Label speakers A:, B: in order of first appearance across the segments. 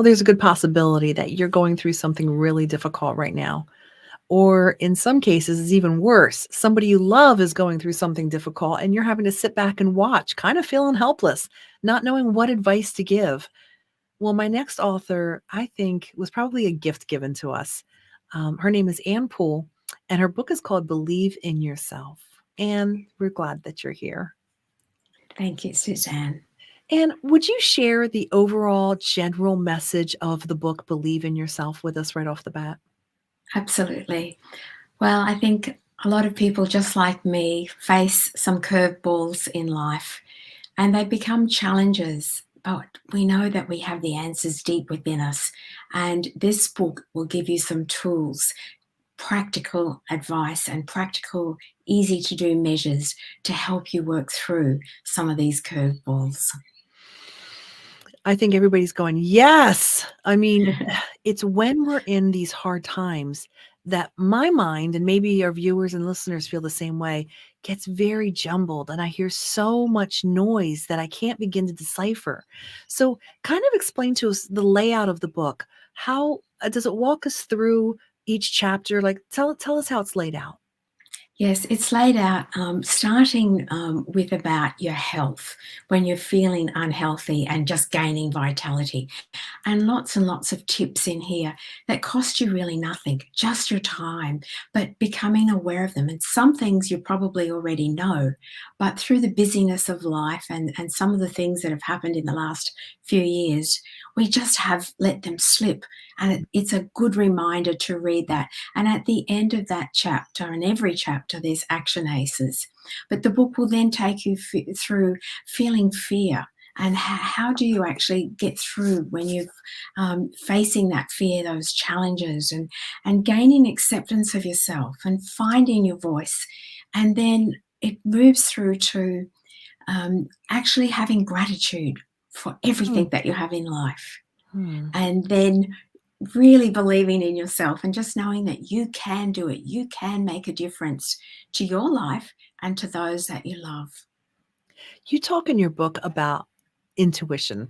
A: Well, there's a good possibility that you're going through something really difficult right now. Or in some cases, it's even worse. Somebody you love is going through something difficult and you're having to sit back and watch, kind of feeling helpless, not knowing what advice to give. Well, my next author, I think, was probably a gift given to us. Her name is Poole, and her book is called Believe in Yourself. And we're glad that you're here.
B: Thank you, Suzanne.
A: And would you share the overall general message of the book Believe in Yourself with us right off the bat?
B: Absolutely. Well, I think a lot of people, just like me, face some curveballs in life and they become challenges. But we know that we have the answers deep within us. And this book will give you some tools, practical advice, and practical, easy to do measures to help you work through some of these curveballs.
A: I think everybody's going, yes. I mean, it's when we're in these hard times that my mind, and maybe our viewers and listeners feel the same way, gets very jumbled. And I hear so much noise that I can't begin to decipher. So, kind of explain to us the layout of the book. How does it walk us through each chapter? Like, tell us how it's laid out.
B: Yes, it's laid out starting with about your health when you're feeling unhealthy and just gaining vitality. And lots of tips in here that cost you really nothing, just your time, but becoming aware of them. And some things you probably already know, but through the busyness of life and some of the things that have happened in the last few years, we just have let them slip. And it's a good reminder to read that. And at the end of that chapter, and every chapter, there's action aces. But the book will then take you through feeling fear and how do you actually get through when you're facing that fear, those challenges, and gaining acceptance of yourself and finding your voice. And then it moves through to actually having gratitude for
A: Hmm.
B: everything that you have in life.
A: Hmm.
B: And then really believing in yourself and just knowing that you can do it. You can make a difference to your life and to those that you love.
A: You talk in your book about intuition.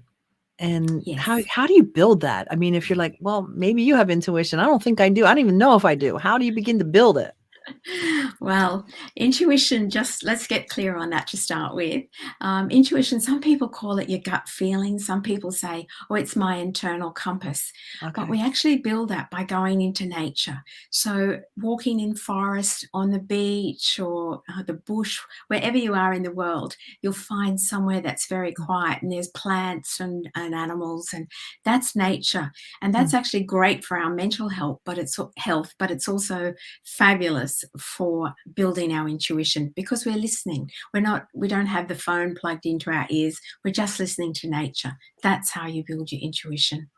A: And how
B: Yes.
A: how do you build that? I mean, if you're like, "Well, maybe you have intuition. I don't think I do. I don't even know if I do." How do you begin to build it?
B: Well, intuition, just let's get clear on that to start with. Intuition, some people call it your gut feeling. Some people say, oh, it's my internal compass. But
A: Okay.
B: we actually build that by going into nature. So, walking in forest, on the beach, or the bush, wherever you are in the world, you'll find somewhere that's very quiet and there's plants and animals, and that's nature. And
A: Mm.
B: that's actually great for our mental health, but it's also fabulous for building our intuition because we're listening. We don't have the phone plugged into our ears. We're just listening to nature. That's how you build your intuition.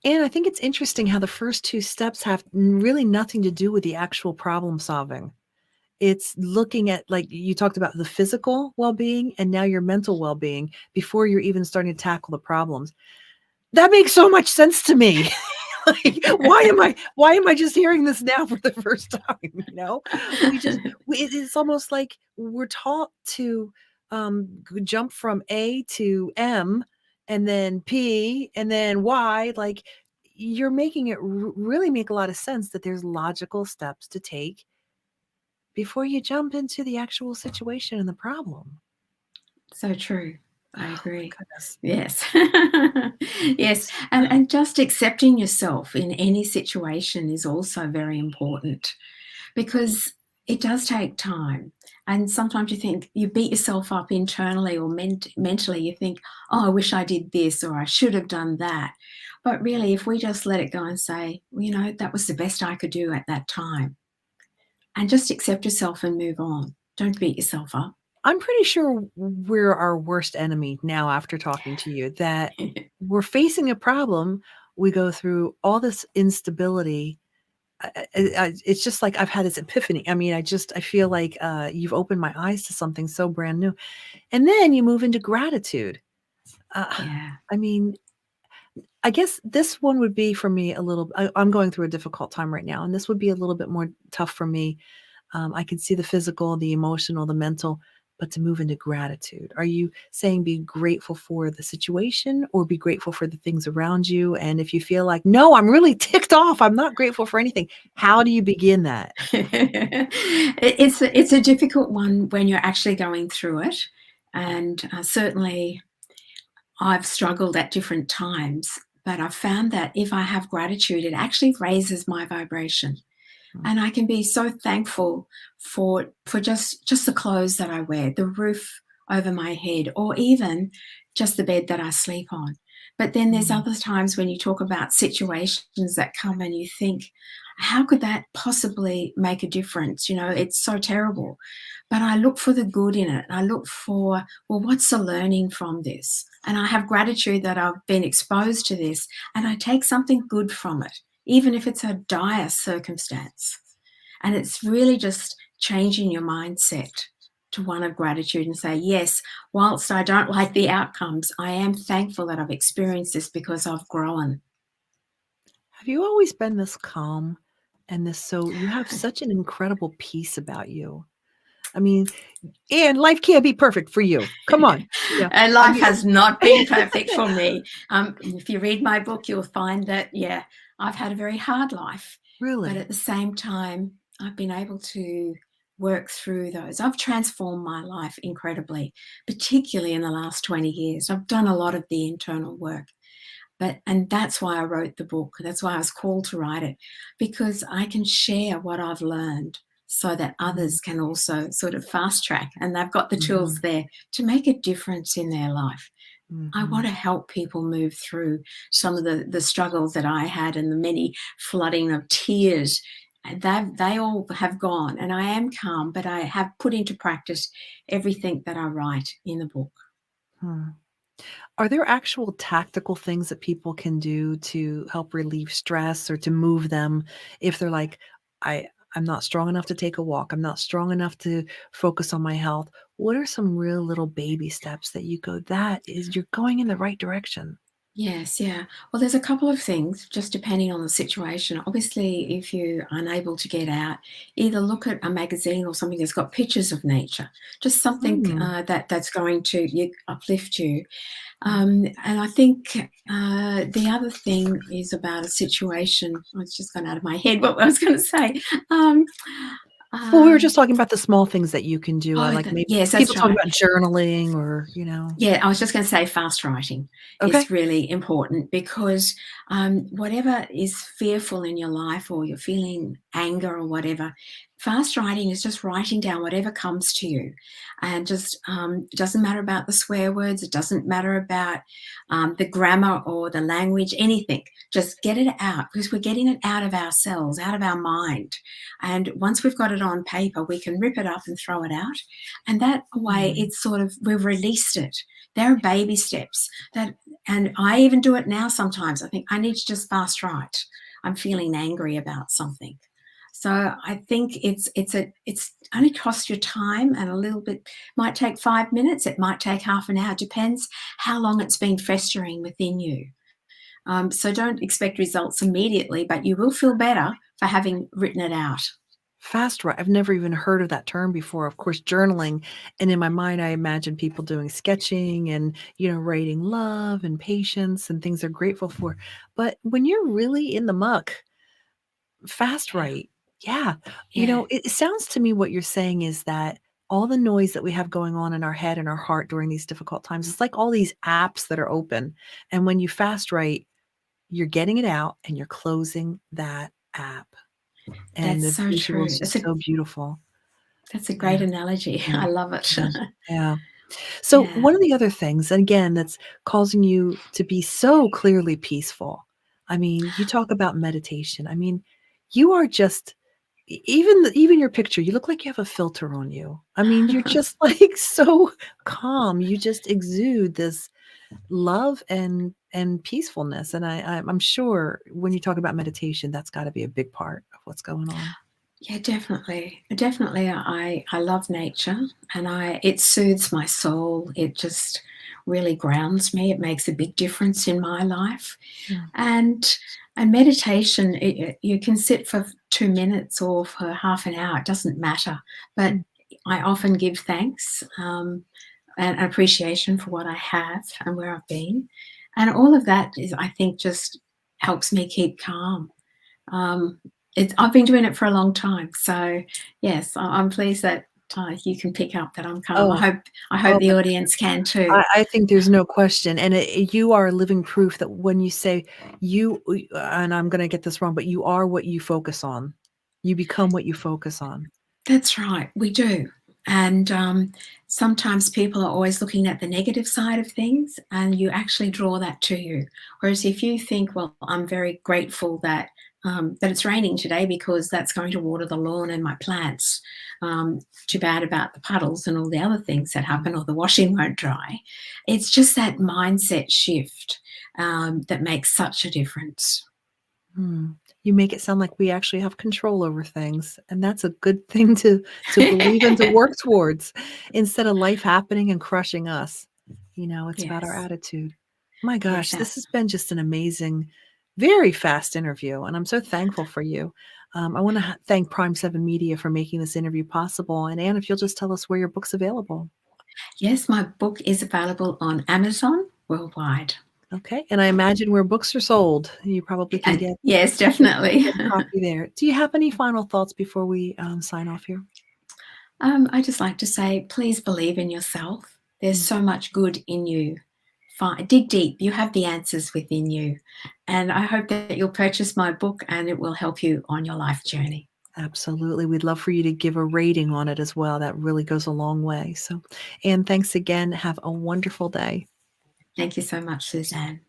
A: And I think it's interesting how the first 2 steps have really nothing to do with the actual problem solving. It's looking at, like, you talked about the physical well-being and now your mental well-being before you're even starting to tackle the problems. That makes so much sense to me. Like, why am I just hearing this now for the first time, you know? We just it's almost like we're taught to, jump from A to M, and then P, and then Y, like, you're making it really make a lot of sense that there's logical steps to take before you jump into the actual situation and the problem.
B: So true. I
A: Oh my
B: agree.
A: goodness.
B: Yes. Yes. And just accepting yourself in any situation is also very important because it does take time. And sometimes you think you beat yourself up internally or mentally. You think, oh, I wish I did this or I should have done that. But really, if we just let it go and say, well, that was the best I could do at that time, and just accept yourself and move on. Don't beat yourself up.
A: I'm pretty sure we're our worst enemy now after talking to you, that we're facing a problem, we go through all this instability. It's just like I've had this epiphany. I mean, I feel like, you've opened my eyes to something so brand new, and then you move into gratitude. Uh,
B: Yeah.
A: I mean, I guess this one would be for me a little I'm going through a difficult time right now, and this would be a little bit more tough for me. I can see the physical, the emotional, the mental, but to move into gratitude? Are you saying be grateful for the situation or be grateful for the things around you? And if you feel like, no, I'm really ticked off, I'm not grateful for anything, how do you begin that?
B: It's a difficult one when you're actually going through it, and certainly I've struggled at different times, but I've found that if I have gratitude, it actually raises my vibration.
A: Mm,
B: And I can be so thankful for just the clothes that I wear, the roof over my head, or even just the bed that I sleep on. But then there's
A: mm,
B: other times when you talk about situations that come and you think, how could that possibly make a difference? You know, it's so terrible. But I look for the good in it. I look for, well, what's the learning from this? And I have gratitude that I've been exposed to this and I take something good from it, even if it's a dire circumstance. And it's really just changing your mindset to one of gratitude and say, yes, whilst I don't like the outcomes, I am thankful that I've experienced this because I've grown.
A: Have you always been this calm and this so you have such an incredible peace about you? I mean, and life can't be perfect for you. Come on. Yeah.
B: And
A: I
B: life
A: mean
B: has not been perfect for me. If you read my book, you'll find that, yeah, I've had a very hard life. But at
A: really?
B: the same time, I've been able to work through those. I've transformed my life incredibly, particularly in the last 20 years. I've done a lot of the internal work. And that's why I wrote the book. That's why I was called to write it, because I can share what I've learned so that
A: Mhm,
B: others can also sort of fast track and they've got the tools
A: mhm,
B: there to make a difference in their life. I want
A: mhm.
B: to help people move through some of the struggles that I had and the many flooding of tears. They all have gone, and I am calm, but I have put into practice everything that I write in the book.
A: Hmm. Are there actual tactical things that people can do to help relieve stress or to move them if they're like, I'm not strong enough to take a walk. I'm not strong enough to focus on my health. What are some real little baby steps that you go, that is, you're going in the right direction?
B: Yes, yeah. Well, there's a couple of things just depending on the situation. Obviously, if you're unable to get out, either look at a magazine or something that's got pictures of nature, just something
A: Mm,
B: that's going to uplift you.
A: mm.
B: And I think the other thing is about a situation. Oh, it's just gone out of my head what I was going to say. Um,
A: Well, we were
B: um,
A: just talking about the small things that you can do. I
B: oh,
A: like maybe
B: yes,
A: people
B: that's
A: talk
B: right.
A: about journaling or,
B: Yeah, I was just going to say fast writing is
A: okay.
B: really important because whatever is fearful in your life or you're feeling anger or whatever, fast writing is just writing down whatever comes to you. And just it doesn't matter about the swear words, it doesn't matter about the grammar or the language, anything. Just get it out because we're getting it out of ourselves, out of our mind. And once we've got it on paper, we can rip it up and throw it out. And that way,
A: Mm,
B: it's sort of, we've released it. There are baby steps that, and I even do it now sometimes. I think I need to just fast write. I'm feeling angry about something. So I think it's only cost you time and a little bit, might take 5 minutes, it might take half an hour, depends how long it's been festering within you. So don't expect results immediately, but you will feel better for having written it out.
A: fast write. I've never even heard of that term before. Of course, journaling, and in my mind, I imagine people doing sketching and, writing love and patience and things they're grateful for. But when you're really in the muck, fast
B: Yeah,
A: write, yeah.
B: yeah.
A: It sounds to me what you're saying is that all the noise that we have going on in our head and our heart during these difficult times, it's like all these apps that are open. And when you fast write, you're getting it out and you're closing that app. And
B: That's
A: the
B: so
A: visual is
B: true.
A: just so beautiful.
B: That's a
A: Yeah,
B: great analogy.
A: yeah,
B: I love it.
A: yeah, yeah. So
B: Yeah.
A: one of the other things, and again, that's causing you to be so clearly peaceful. I mean, you talk about meditation. I mean, you are just even your picture, you look like you have a filter on you. I mean, you're just like so calm. You just exude this love and peacefulness. And I'm sure when you talk about meditation, that's got to be a big part of what's going on.
B: Yeah, definitely. Definitely, I love nature, and I it soothes my soul. It just really grounds me. It makes a big difference in my life.
A: Mm,
B: And meditation, you can sit for 2 minutes or for half an hour, it doesn't matter. But
A: mm,
B: I often give thanks, and appreciation for what I have and where I've been. And all of that is, I think, just helps me keep calm. Um, I've been doing it for a long time. So, yes, I'm pleased that you can pick up that I'm calm.
A: Oh,
B: I hope
A: oh
B: the
A: my
B: audience can too.
A: I think there's no question, and you are living proof that when you say and I'm gonna get this wrong, but you are what you focus on. You become what you focus on.
B: That's right, we do. And sometimes people are always looking at the negative side of things, and you actually draw that to you. Whereas if you think, well, I'm very grateful that it's raining today because that's going to water the lawn and my plants. Too bad about the puddles and all the other things that happen, or the washing won't dry. It's just that mindset shift that makes such a difference.
A: Hmm. You make it sound like we actually have control over things, and that's a good thing to believe and to work towards instead of life happening and crushing us. It's about our
B: Yes,
A: attitude. My
B: yes,
A: gosh, this has been just an amazing, very fast interview, and I'm so thankful for you. I wanna thank Prime 7 Media for making this interview possible, and Anne, if you'll just tell us where your book's available.
B: yes, my book is available on Amazon worldwide.
A: Okay, and I imagine where books are sold, you probably can
B: And
A: get
B: yes,
A: a
B: definitely.
A: good copy there. Do you have any final thoughts before we, sign off here?
B: I just like to say, please believe in yourself. There's
A: Mm,
B: so much good in you. Dig deep. You have the answers within you. And I hope that you'll purchase my book and it will help you on your life journey.
A: absolutely, we'd love for you to give a rating on it as well, that really goes a long way, so Anne, thanks again, have a wonderful day.
B: Thank you so much, Suzanne.